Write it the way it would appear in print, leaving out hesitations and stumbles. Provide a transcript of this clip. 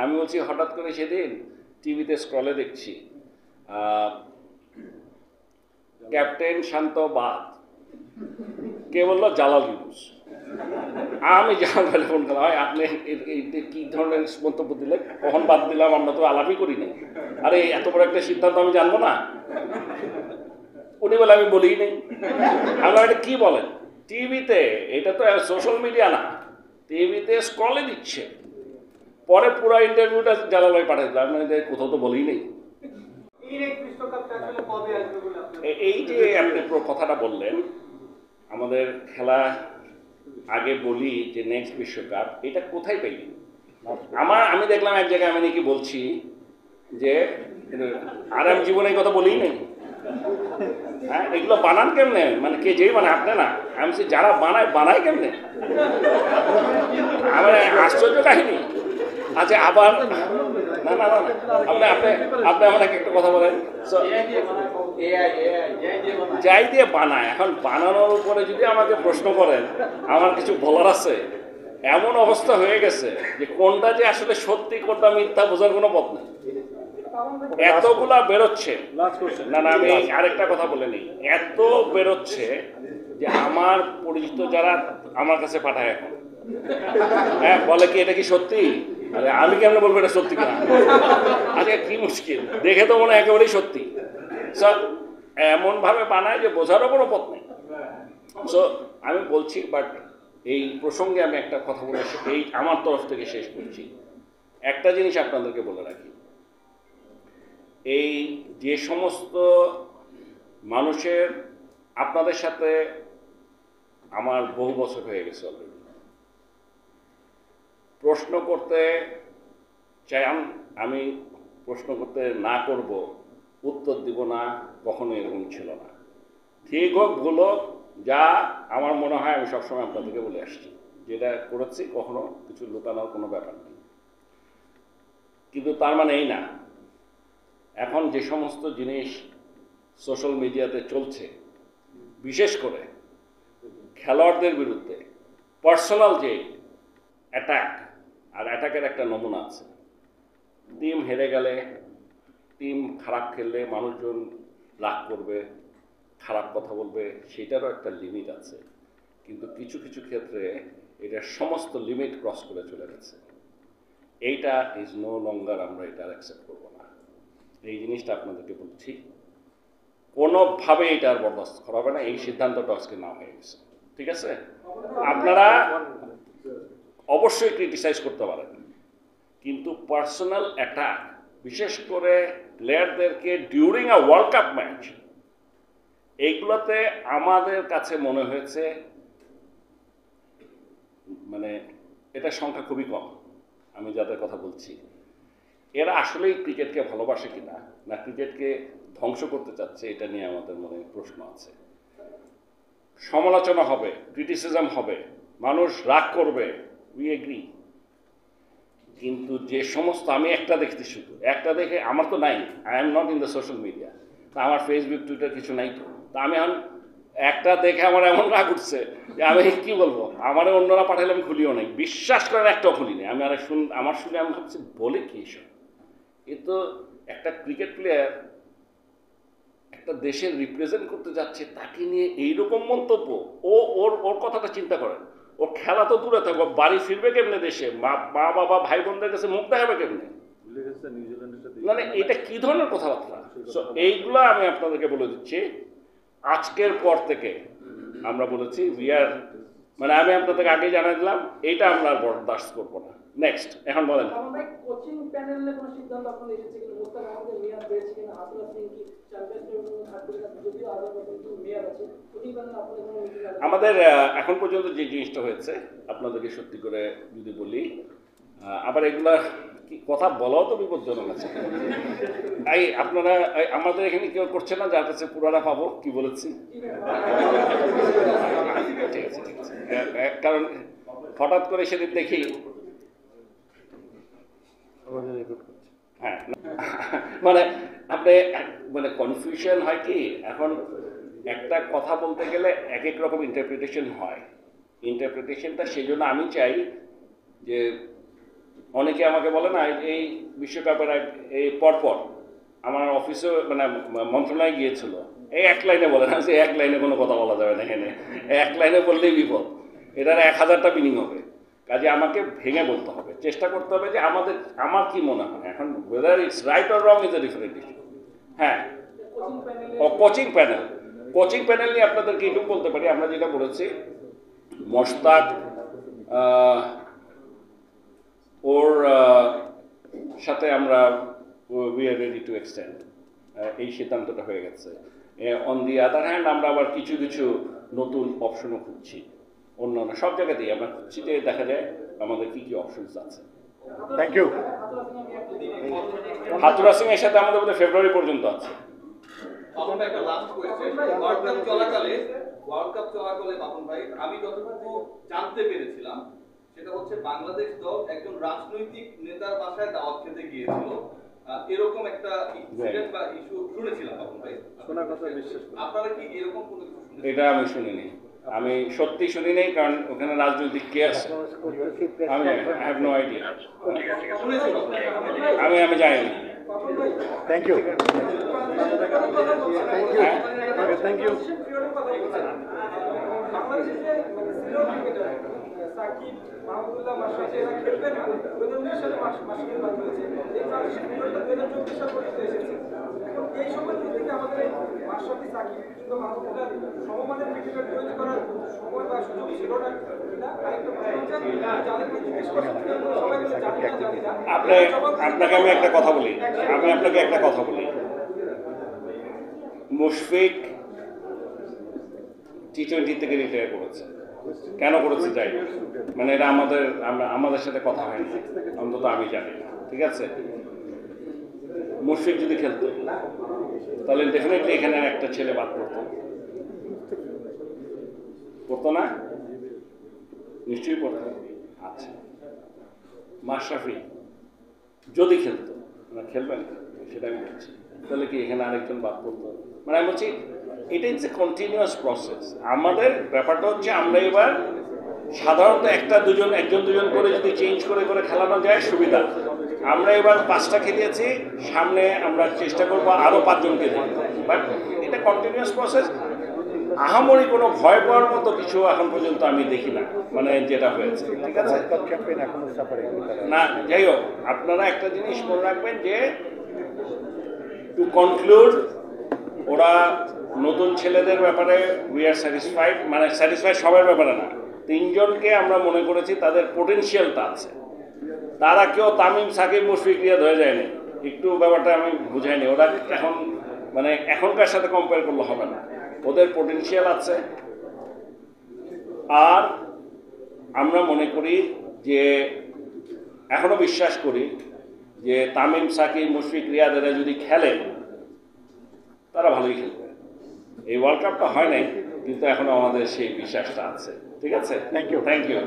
আমি বলছি হঠাৎ করে সেদিন টিভিতে স্ক্রলে দেখছি ক্যাপ্টেন শান্ত বাদ, কে বললো? জালাল ইউনুস। আমি জালাল ফোন করলাম, ভাই আপনি কি ধরনের মন্তব্য দিলেন? কখন বাদ দিলাম? আমরা তো আলাপই করি নাই। আরে এত বড় একটা সিদ্ধান্ত আমি জানবো না? উনি বলে আমি বলিই নেই। আমরা এটা কি বলেন টিভিতে? এটা তো সোশ্যাল মিডিয়া না, টিভিতে স্ক্রলে দিচ্ছে। পরে পুরো ইন্টারভিউটা জালাল ভাই পাঠিয়ে দিলাম, আমি কোথাও তো বলেই নেই। এই যে আপনি কথাটা বললেন, আমাদের খেলা আগে বলি যে নেক্সট বিশ্বকাপ, এটা কোথায় পাইনি? আমি দেখলাম এক জায়গায় আমি নাকি বলছি যে আর আমি জীবনে এই কথা বলিই নেই। হ্যাঁ, এগুলো বানান কেমনে? মানে কে যেই বানায়, আপনি না? আমি যারা বানায় কেমনে? আমার আশ্চর্য কাহিনী। আচ্ছা, আবার না না না আপনি আপনি আপনি আমাকে একটা কথা বলেন, যাই দিয়ে বানায়। এখন বানানোর উপরে যদি আমাকে প্রশ্ন করেন, আমার কিছু বলার আছে। এমন অবস্থা হয়ে গেছে যে কোনটা যে আসলে সত্যি কোনটা মিথ্যা বোঝার কোনো পথ নেই। এতগুলা বেরোচ্ছে। না না, আমি আরেকটা কথা বলে নিই। এত বেরোচ্ছে যে আমার পরিচিত যারা আমার কাছে পাঠায় এখন, হ্যাঁ, বলে কি এটা কি সত্যি? আরে আমি কেমন বলবো এটা সত্যি কিনা? আচ্ছা, কি মুশকিল, দেখে তো মনে হয় একেবারেই সত্যি। এমন ভাবে বানায় যে বোঝারও কোনো পথ নেই। সো আমি বলছি, বাট এই প্রসঙ্গে আমি একটা কথা বলে এই আমার তরফ থেকে শেষ করছি। একটা জিনিস আপনাদেরকে বলে রাখি, এই যে সমস্ত মানুষের, আপনাদের সাথে আমার বহু বছর হয়ে গেছে অলরেডি, প্রশ্ন করতে চাই, আমি প্রশ্ন করতে না করব, উত্তর দিব না, কখনো এরকম ছিল না। ঠিক হোক ভুল হোক, যা আমার মনে হয় আমি সবসময় আপনাদেরকে বলে আসছি, যেটা করেছি কখনো কিছু লুকানোর কোনো ব্যাপার নেই। কিন্তু তার মানে এই না, এখন যে সমস্ত জিনিস সোশ্যাল মিডিয়াতে চলছে, বিশেষ করে খেলোয়াড়দের বিরুদ্ধে পার্সোনাল যে অ্যাটাক, আর অ্যাটাকের একটা নমুনা আছে। টিম হেরে গেলে, টিম খারাপ খেললে মানুষজন রাগ করবে, খারাপ কথা বলবে, সেটারও একটা লিমিট আছে। কিন্তু কিছু কিছু ক্ষেত্রে এটা সমস্ত লিমিট ক্রস করে চলে গেছে। এইটা ইজ নো লঙ্গার, আমরা এটা অ্যাকসেপ্ট করবো না। এই জিনিসটা আপনাদেরকে বলছি, কোনোভাবে এটা আর বরদাস্ত করা হবে না। এই সিদ্ধান্তটা আজকে না হয়ে গেছে, ঠিক আছে? আপনারা অবশ্যই ক্রিটিসাইজ করতে পারেন, কিন্তু পার্সোনাল অ্যাটাক, বিশেষ করে প্লেয়ারদেরকে during a world cup match, এইগুলোতে আমাদের কাছে মনে হয়েছে মানে এটা সংখ্যা খুবই কম। আমি যাদের কথা বলছি, এরা আসলেই ক্রিকেটকে ভালোবাসে কিনা, না ক্রিকেটকে ধ্বংস করতে চাচ্ছে, এটা নিয়ে আমাদের মনে প্রশ্ন আছে। সমালোচনা হবে, ক্রিটিসিজম হবে, মানুষ রাগ করবে, উই এগ্রি। কিন্তু যে সমস্ত, আমি একটা দেখতে, শুধু একটা দেখে, আমার তো নাই, I am not in the social media, তা আমার ফেসবুক টুইটার কিছু নাই তো, তা আমি এখন একটা দেখে আমার এমন রাগ উঠছে যে আমি কি বলবো, আমার অন্যরা পাঠালে আমি খুলিও নাই, বিশ্বাস করেন একটাও খুলি নেই। আমি আমার শুনে আমি ভাবছি বলে কি এসব? এ তো একটা ক্রিকেট প্লেয়ার একটা দেশের রিপ্রেজেন্ট করতে যাচ্ছে, তাকে নিয়ে এইরকম মন্তব্য। ওর কথাটা চিন্তা করেন, ও খেলা তো দূরে থাকবো, বাড়ি ফিরবে কেমনে দেশে, মা বাবা ভাই বোনদের কাছে মুখ দেখাবে কেমনে? মানে এটা কি ধরনের কথাবার্তা? এইগুলো আমি আপনাদেরকে বলে দিচ্ছি, আজকের পর থেকে আমরা বলেছি মানে আমি আপনাদেরকে আগেই জানাই দিলাম, এইটা আমরা আর বরদাস্ত করবো না। নেক্সট, এখন বলেন, কোচিং প্যানেলে কোনো সিদ্ধান্ত আপনাদের এসেছে কিনা? মোস্তাক আহমেদের মেয়াদ পেয়েছে কিনা? হাসিনা সিং কি চ্যাম্পিয়ন্স থাকবে কিনা? যদিও আরো মেয়াদ আছে, কোচিং প্যানেলে আপনাদের কোনো মিটিং আছে? আমাদের এখন পর্যন্ত যে জিনিসটা হয়েছে, আপনাদেরকে সত্যি করে যদি বলি, আবার এগুলা কথা বলাও তো বিপজ্জনক আছে। এই আপনারা আমাদের এখানে কেউ করছে না যার কাছে পুরানা পাবো কি বলেছি? ঠিক আছে, ঠিক আছে। কারণ হঠাৎ করে সেদিন দেখি, হ্যাঁ, মানে আপনি মানে কনফিউশন হয় কি, এখন একটা কথা বলতে গেলে এক এক রকম ইন্টারপ্রিটেশন হয়। ইন্টারপ্রিটেশনটা সেই জন্য আমি চাই যে অনেকে আমাকে বলে না এই বিশ্বকাপের এই পরপর আমার অফিসে মানে মন্ত্রণালয়ে গিয়েছিল, এই এক লাইনে বলে না যে এক লাইনে কোনো কথা বলা যাবে না এখানে, এক লাইনে বললেই বিপদ, এটার 1000টা মিনিং হবে। কাজে আমাকে ভেঙে বলতে হবে, চেষ্টা করতে হবে যে আমার কি মনে হয় এখন, whether it's right or wrong is a different issue. হ্যাঁ, কোচিং প্যানেল নিয়ে আপনাদেরকে এটুকু বলতে পারি, আমরা যেটা বলেছি মোশতাক ওর সাথে আমরা we are ready to extend, এই সিদ্ধান্তটা হয়ে গেছে। অন দি আদার হ্যান্ড আমরা আবার কিছু কিছু নতুন অপশনও খুঁজছি, অন্যান্য সব জায়গাতেই আমরা খুঁজছি যে দেখা যায় আমাদের কি কি অপশনস আছে। Thank you. হাতুরা সিং এর সাথে আমাদের বোধহয় ফেব্রুয়ারি পর্যন্ত আছে। ওয়ার্ল্ড কাপ চলাকালে বাপন ভাই, আমি যতটুকু জানতে পেরেছিলাম সেটা হচ্ছে বাংলাদেশ দল একজন রাজনৈতিক নেতার বাসায় দাওয়াত খেতে গিয়েছিল, এরকম একটা ইনসিডেন্ট বা ইস্যু শুনেছিলাম বাপন ভাই। শোনার কথা বিশ্বাস করেন? আপনারা কি এরকম কোনো কিছু শুনেছেন? এটা আমি শুনিনি, আমি সত্যি শুনি নাই, কারণ ওখানে রাজনৈতিক কে আছে আমি আই হ্যাভ নো আইডিয়া, আমি জানি না। Thank you. Thank you. Sakib Mahmudullah Mashrafe এরা খেলবে না, 2019 সালে মাশরাফি বাদ হয়েছে, এই ট্রানজিশন পিরিয়ডটা 2024 সাল পর্যন্ত এসেছে। এখন এই সময় থেকে আমাদের মাশরাফি সাকিব কিংবা মাহমুদুল্লাহ সমমানের ক্রিকেটার তৈরি করার সময় বা সুযোগ ছিল না কিনা, আরেকটা প্রশ্ন হচ্ছে যাদেরকে জিজ্ঞেস করছেন সবাই মিলে জানি না। আপনাকে আমি একটা কথা বলি, মুশফিক টি-20 থেকে রিটায়ার করেছে, কেন করেছে যাই মানে এটা আমাদের সাথে কথা হয়নি, অন্তত আমি জানি না, ঠিক আছে। মুশফিক যদি খেলতো তাহলে ডেফিনেটলি এখানে একটা ছেলে বাদ পড়তো না, নিশ্চয়ই পড়তো। আচ্ছা, মাশরাফি যদি খেলতো, খেলবেন সেটা আমি বলছি, তাহলে কি এখানে আরেকজন বাদ পড়তো? মানে আমি বলছি এটা ইটস এ কন্টিনিউয়াস প্রসেস। আমাদের ব্যাপারটা হচ্ছে আমরা এবার সাধারণত একজন দুজন করে যদি চেঞ্জ করে করে খেলানো যায় সুবিধা, আমরা এবার 5টা খেলিয়েছি, সামনে আমরা চেষ্টা করবো আরও 5 জনকে দিই, বাট এটা কন্টিনিউয়াস প্রসেস। আহামরি কোনো ভয় পাওয়ার মতো কিছু এখন পর্যন্ত আমি দেখি না, মানে যেটা হয়েছে, ঠিক আছে না। যাই হোক, আপনারা একটা জিনিস মনে রাখবেন যে টু কনক্লুড, ওরা নতুন ছেলেদের ব্যাপারে উই আর স্যাটিসফাইড, মানে স্যাটিসফাইড সবার ব্যাপারে না, 3 জনকে আমরা মনে করেছি তাদের পোটেনশিয়ালটা আছে, তারা কেউ তামিম সাকিব মুশফিক রিয়াদ হয়ে যায়নি, একটু ব্যাপারটা আমি বুঝাইনি, ওরা এখন মানে এখনকার সাথে কম্পেয়ার করলে হবে না, ওদের পোটেনশিয়াল আছে। আর আমরা মনে করি যে এখনো বিশ্বাস করি যে তামিম সাকিব মুশফিক রিয়াদ এরা যদি খেলে তারা ভালোই খেলবে। এই ওয়ার্ল্ড কাপটা হয় নাই, কিন্তু এখনো আমাদের সেই বিশ্বাসটা আছে, ঠিক আছে। Thank you.